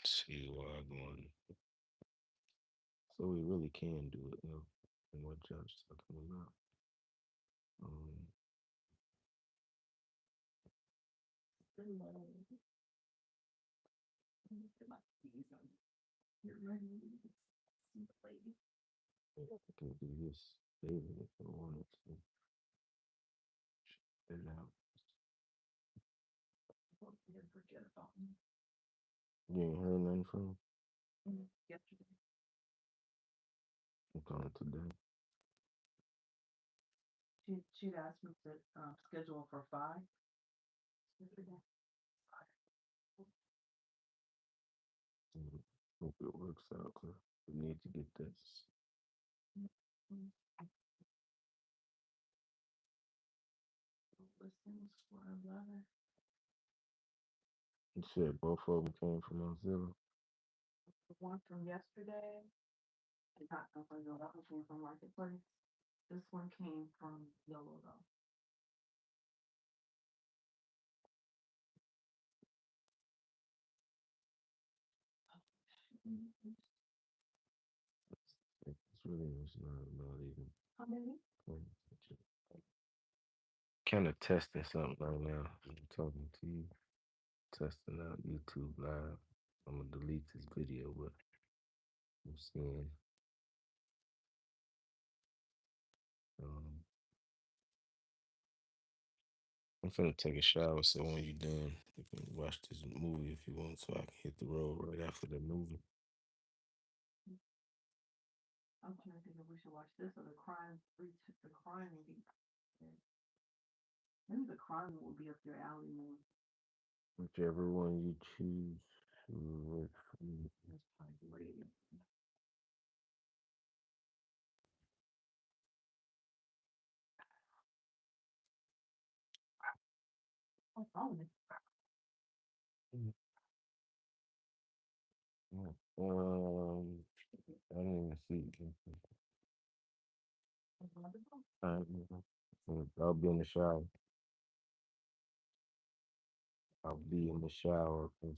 See why I'm going. So we really can do it, though. And what Josh talking about. Um, I can do this daily if I wanted to. Check it out. You ain't heard nothing from him? I'm calling today. Mm, hope it works out. 'Cause we need to get this. You said both of them came from Mozilla. It's really was not about even kind of testing something right now. I'm talking to you, testing out YouTube Live. I'm gonna delete this video, but I'm seeing. Um, I'm finna take a shower, so when you're done, you can watch this movie if you want, so I can hit the road right after the movie. Whichever one you choose will work for you. I didn't even see it. I'll be in the shower. I'll be in the shower. 'Cause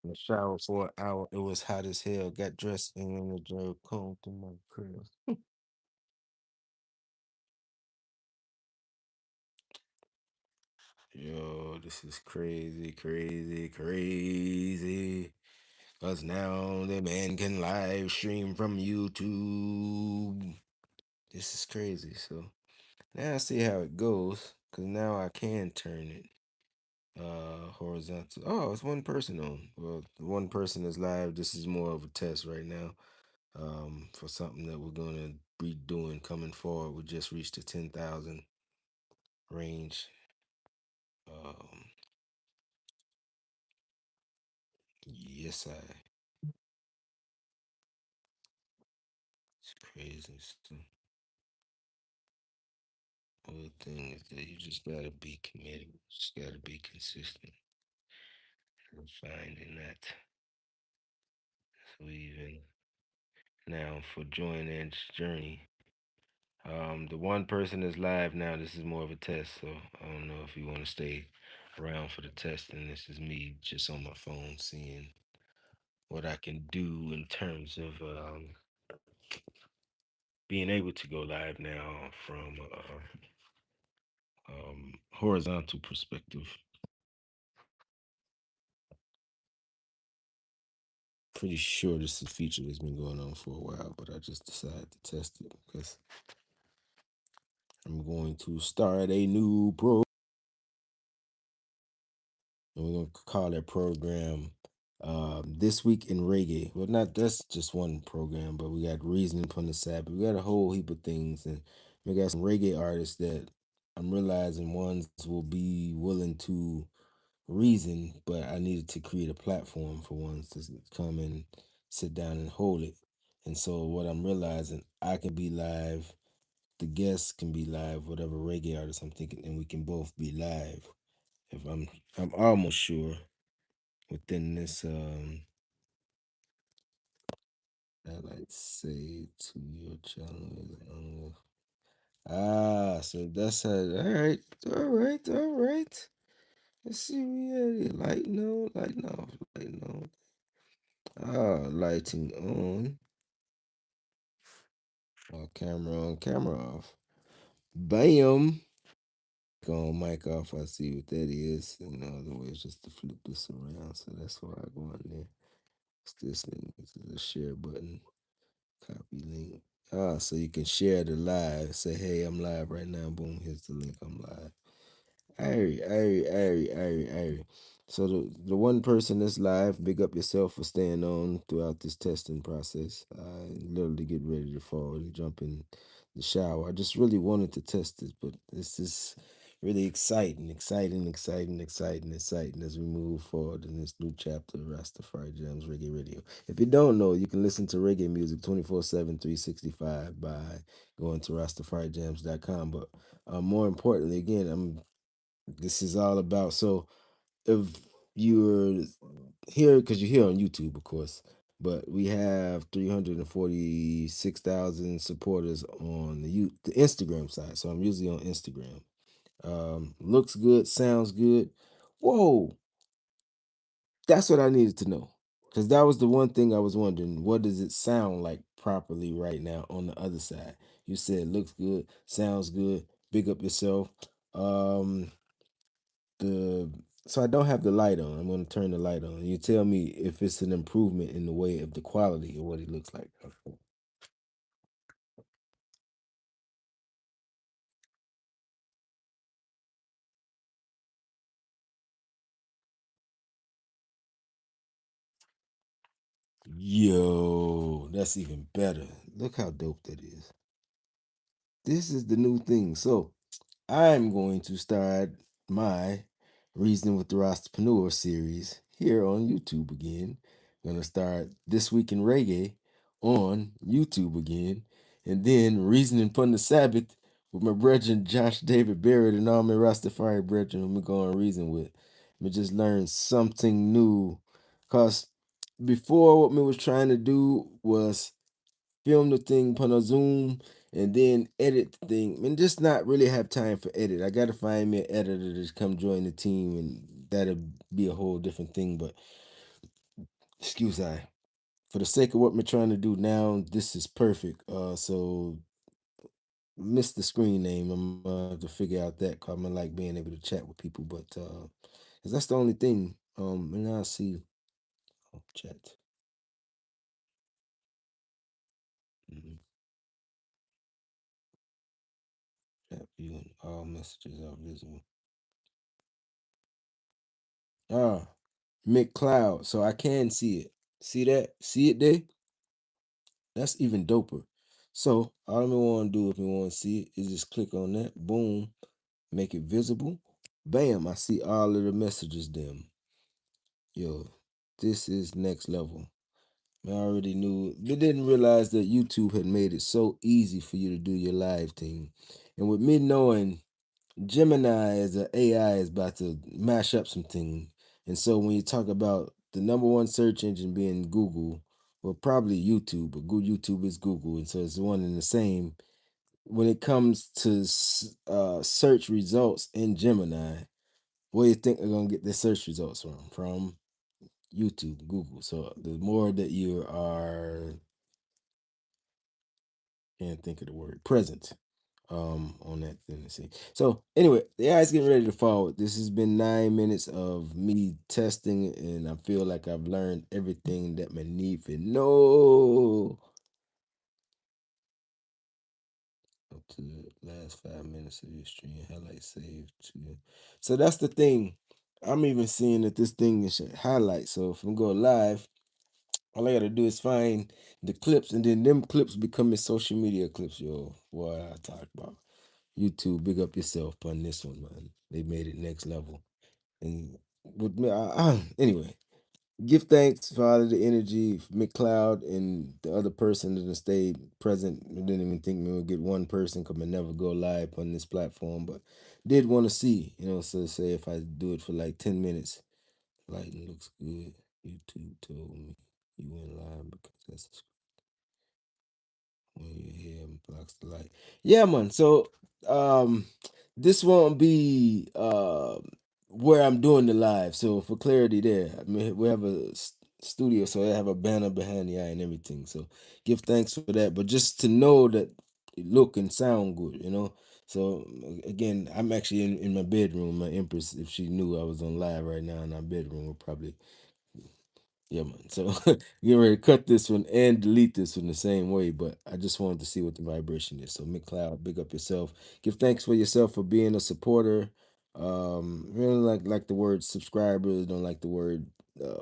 in the shower for an hour. It was hot as hell. Got dressed and then the drove comb through my curls. Yo, this is crazy, crazy, crazy. Cause now the man can live stream from YouTube. This is crazy. So now I see how it goes. Cause now I can turn it horizontal. Oh, it's one person on. Well, one person is live. This is more of a test right now. For something that we're gonna be doing coming forward. We just reached the 10,000 range. Um, yes, it's crazy. So, other thing is that you just gotta be committed. You just gotta be consistent and finding that. So even now for joining this journey, the one person is live now. This is more of a test, so I don't know if you want to stay around for the test. And this is me just on my phone seeing what I can do in terms of being able to go live now from horizontal perspective. Pretty sure this is a feature that's been going on for a while, but I just decided to test it because I'm going to start a new program. And we're gonna call that program This Week in Reggae. Well, not that's just one program, but we got Reasoning from the Sabbath. We got a whole heap of things, and we got some reggae artists that I'm realizing ones will be willing to reason, but I needed to create a platform for ones to come and sit down and hold it. And so what I'm realizing, I can be live, the guests can be live, whatever reggae artist I'm thinking, and we can both be live. If I'm almost sure within this I like say to your channel. So that's how all right. Let's see we at it. Light no. Lighting on. Camera on, camera off. Bam. On, mic off. I see what that is. In other words, just to flip this around. So that's why I go on there. It's this thing. This is a share button. Copy link. So you can share the live. Say, hey, I'm live right now. Boom, here's the link. I'm live. Airy. So the one person that's live, big up yourself for staying on throughout this testing process. I literally get ready to fall and jump in the shower. I just really wanted to test this, but this is really exciting as we move forward in this new chapter of Rastafari Jams Reggae Radio. If you don't know, you can listen to reggae music 24/7, 365 by going to RastafariJams.com. But more importantly, again, this is all about. So if you're here, because you're here on YouTube, of course, but we have 346,000 supporters on the Instagram side. So I'm usually on Instagram. Looks good, sounds good. Whoa, that's what I needed to know. Because that was the one thing I was wondering. What does it sound like properly right now on the other side? You said looks good, sounds good. Big up yourself. Um, the so I don't have the light on. I'm gonna turn the light on. You tell me if it's an improvement in the way of the quality of what he looks like. Yo, that's even better. Look how dope that is. This is the new thing. So I'm going to start my Reasoning with the Rastapreneur series here on YouTube again. Gonna start This Week in Reggae on YouTube again. And then Reasoning upon the Sabbath with my brethren Josh David Barrett and all my Rastafari brethren whom we go and reason with. We just learn something new. Cause before what we was trying to do was film the thing, put on Zoom, and then edit the thing, and just not really have time for edit. I gotta find me an editor to come join the team, and that'll be a whole different thing. But excuse I, for the sake of what we're trying to do now, this is perfect. So missed the screen name. I'm to figure out that. Cause I like being able to chat with people, but 'cause that's the only thing. And I see chat. Mhm. Chat view and all messages are visible. Ah, McCloud. So I can see it. See that? See it there? That's even doper. So all we want to do if we want to see it is just click on that. Boom. Make it visible. Bam. I see all of the messages them. Yo, this is next level. I already knew, but didn't realize that YouTube had made it so easy for you to do your live thing. And with me knowing Gemini as an AI is about to mash up some things. And so when you talk about the number one search engine being Google, well, probably YouTube, but YouTube is Google. And so it's one and the same. When it comes to search results in Gemini, where do you think they're going to get their search results from? From YouTube, Google. So the more that you are, can't think of the word, present on that thing to see. So anyway, the AI's getting ready to forward. This has been 9 minutes of me testing, and I feel like I've learned everything that my need for know. Up to the last 5 minutes of your stream, highlight saved to. So that's the thing. I'm even seeing that this thing is highlight. So if I'm going live, all I gotta do is find the clips, and then them clips become social media clips. Yo, what I talk about. YouTube, big up yourself on this one, man. They made it next level. And with me, anyway, give thanks for all of the energy, for McCloud and the other person that stayed present. I didn't even think we would get one person because I never go live on this platform, but did want to see, so say if I do it for like 10 minutes, lighting looks good. YouTube told me you went live because that's when your hair blocks the light. Yeah, man. So this won't be where I'm doing the live. So for clarity there, I mean we have studio, so I have a banner behind the eye and everything. So give thanks for that. But just to know that it look and sound good, you know. So again, I'm actually in my bedroom. My Empress, if she knew I was on live right now in our bedroom, would probably, yeah, man. So get ready to cut this one and delete this one the same way. But I just wanted to see what the vibration is. So McCloud, big up yourself. Give thanks for yourself for being a supporter. Really like the word subscribers, don't like the word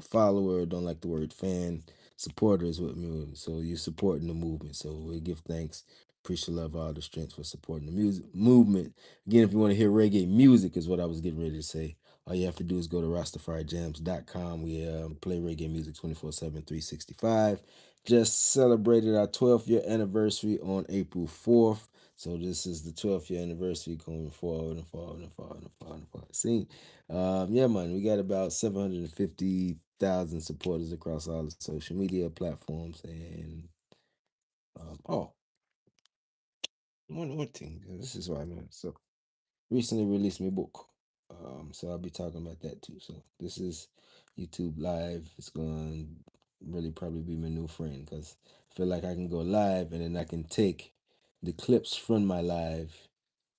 follower, don't like the word fan. Supporter is what me. So you're supporting the movement. So we give thanks. Appreciate love all the strength for supporting the music movement. Again, if you want to hear reggae music, is what I was getting ready to say. All you have to do is go to rastafarijams.com. We play reggae music 24/7, 365. Just celebrated our 12th year anniversary on April 4th. So this is the 12th year anniversary going forward and forward and forward and forward and forward. See, yeah, man, we got about 750,000 supporters across all the social media platforms. And oh, one thing, this is why, man. So recently released my book. So I'll be talking about that too. So this is YouTube live. It's going to really probably be my new friend because I feel like I can go live and then I can take the clips from my live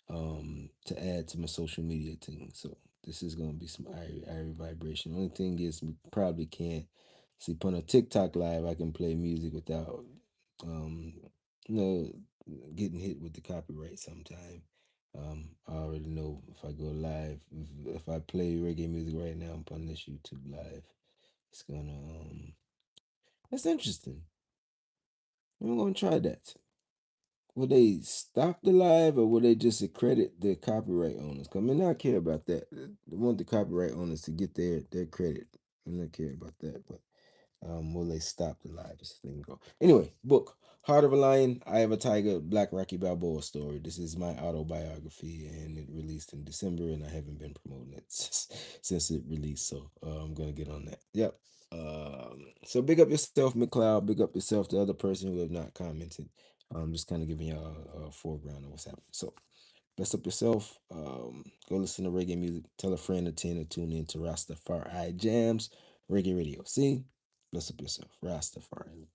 to add to my social media thing. So this is gonna be some irie vibration. Only thing is we probably can't see on a TikTok live I can play music without um you know getting hit with the copyright sometime. I already know if I go live, if I play reggae music right now on this YouTube live, it's gonna that's interesting. I'm gonna try that. Will they stop the live or will they just accredit the copyright owners? 'Cause I mean, I care about that. They want the copyright owners to get their credit. I don't care about that, but will they stop the live as the thing go? Anyway, book Heart of a Lion, Eye of a Tiger, Black Rocky Balboa story. This is my autobiography, and it released in December, and I haven't been promoting it since it released. So I'm gonna get on that. Yep. So big up yourself, McLeod. Big up yourself, the other person who have not commented. Just kind of giving y'all a foreground of what's happening. So bless up yourself. Go listen to reggae music. Tell a friend to tune in to Rastafari Jams Reggae Radio. See, bless up yourself, Rastafari.